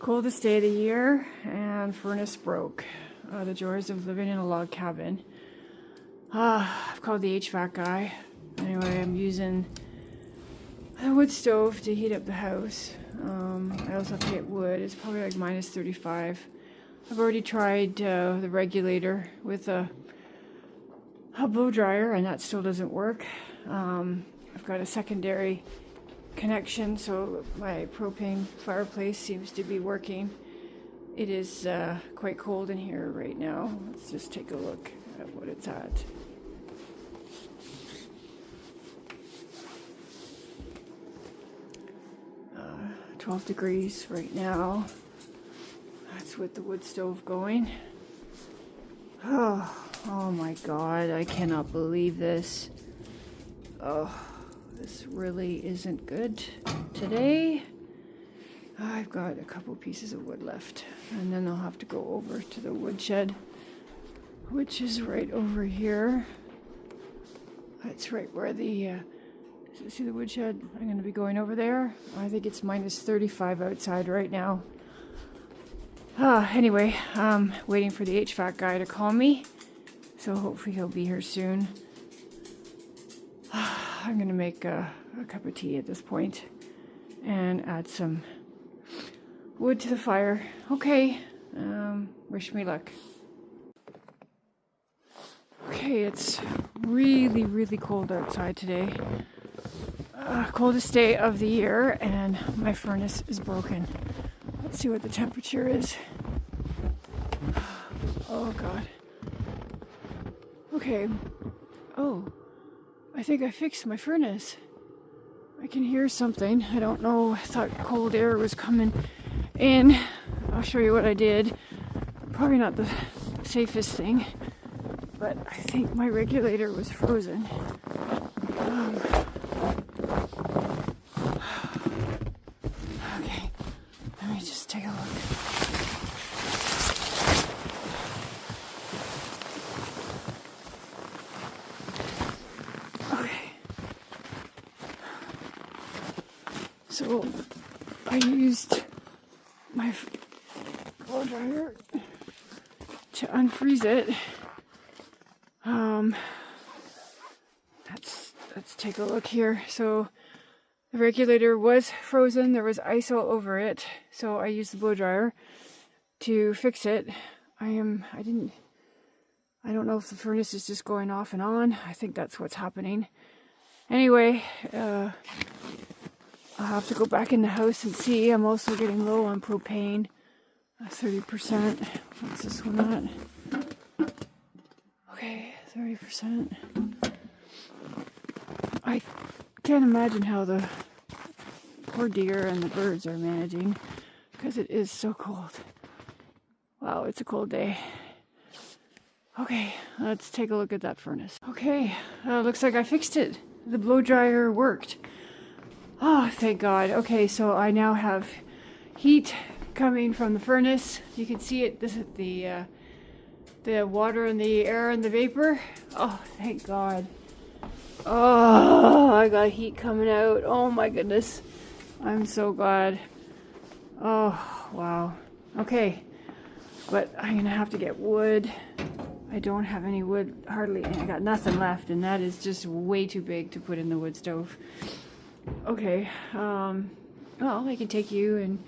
Coldest day of the year, and furnace broke. The joys of living in a log cabin. I've called the HVAC guy. Anyway, I'm using a wood stove to heat up the house. I also have to get wood. It's probably like minus 35. I've already tried the regulator with a blow dryer, and that still doesn't work. I've got a secondary connection, so my propane fireplace seems to be working. It is quite cold in here right now. Let's just take a look at what it's at. Uh, 12 degrees right now. That's with the wood stove going. Oh my god, I cannot believe this. Oh, this really isn't good today. I've got a couple pieces of wood left, and then I'll have to go over to the woodshed, which is right over here. That's right where the see the woodshed? I'm going to be going over there. I think it's minus 35 outside right now. Anyway, I'm waiting for the HVAC guy to call me, so hopefully he'll be here soon. I'm going to make a cup of tea at this point and add some wood to the fire. Okay, wish me luck. Okay, it's really, really cold outside today. Coldest day of the year, and my furnace is broken. Let's see what the temperature is. Oh god. Okay. Oh, I think I fixed my furnace. I can hear something. I don't know. I thought cold air was coming in. I'll show you what I did. Probably not the safest thing, but I think my regulator was frozen. Okay, let me just take a look. So I used my blow dryer to unfreeze it. Let's take a look here. So the regulator was frozen. There was ice all over it. So I used the blow dryer to fix it. I don't know if the furnace is just going off and on. I think that's what's happening. Anyway, I'll have to go back in the house and see. I'm also getting low on propane. 30%. What's this one at? Okay, 30%. I can't imagine how the poor deer and the birds are managing, because it is so cold. Wow, it's a cold day. Okay, let's take a look at that furnace. Okay, looks like I fixed it. The blow dryer worked. Oh, thank God. Okay, so I now have heat coming from the furnace. You can see it. This is the water and the air and the vapor. Oh, thank God. Oh, I got heat coming out. Oh my goodness. I'm so glad. Oh, wow. Okay, but I'm gonna have to get wood. I don't have any wood, hardly. I got nothing left, and that is just way too big to put in the wood stove. Okay, well, I can take you and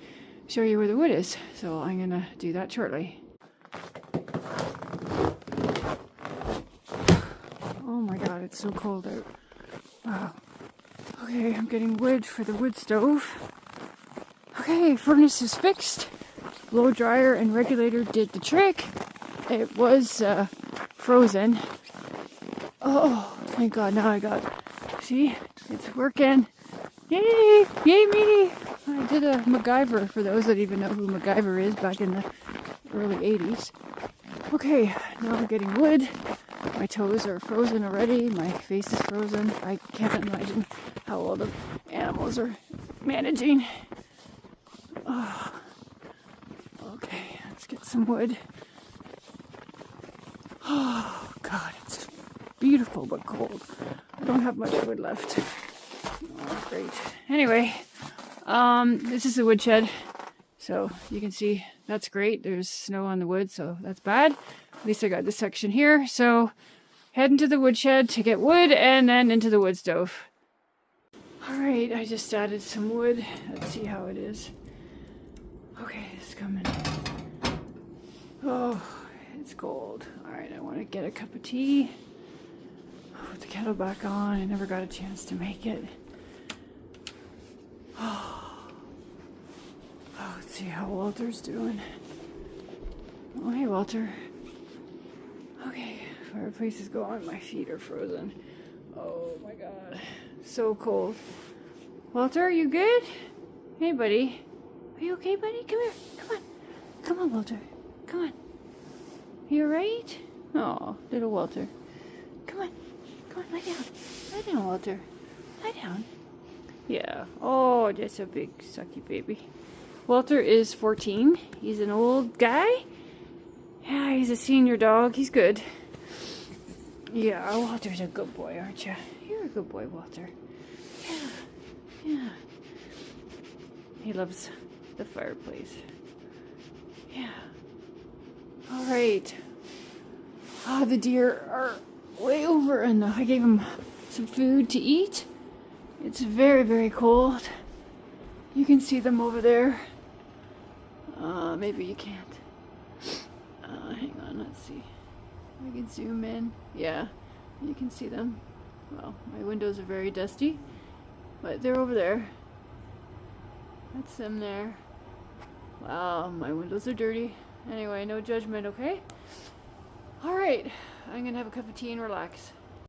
show you where the wood is, so I'm gonna do that shortly. Oh my god, it's so cold out. Wow. Okay, I'm getting wood for the wood stove. Okay, furnace is fixed. Blow dryer and regulator did the trick. It was frozen. Oh, thank God, now I got, see, it's working. Yay! Yay me! I did a MacGyver, for those that even know who MacGyver is, back in the early 80s. Okay, now I'm getting wood. My toes are frozen already. My face is frozen. I can't imagine how all the animals are managing. Oh. Okay, let's get some wood. Oh, God, it's beautiful but cold. I don't have much wood left. Oh, great. Anyway, this is the woodshed. So you can see that's great. There's snow on the wood, so that's bad. At least I got this section here. So heading to the woodshed to get wood and then into the wood stove. All right, I just added some wood. Let's see how it is. Okay, it's coming. Oh, it's cold. All right, I want to get a cup of tea. Put the kettle back on. I never got a chance to make it. Oh, let's see how Walter's doing. Oh, hey, Walter. Okay, fireplace is going. My feet are frozen. Oh my god, so cold. Walter, are you good? Hey, buddy. Are you okay, buddy? Come here. Come on. Come on, Walter. Come on. You alright? Oh, little Walter. Come on. Come on, lie down. Lie down, Walter. Lie down. Yeah. Oh, just a big sucky baby. Walter is 14. He's an old guy. Yeah, he's a senior dog. He's good. Yeah, Walter's a good boy, aren't you? You're a good boy, Walter. Yeah. Yeah. He loves the fireplace. Yeah. All right. Oh, the deer are way over, and I gave them some food to eat. It's very, very cold. You can see them over there. Maybe you can't. Hang on, let's see. I can zoom in. Yeah, you can see them. Well, my windows are very dusty, but they're over there. That's them there. Wow, my windows are dirty. Anyway, no judgment, okay? All right, I'm gonna have a cup of tea and relax.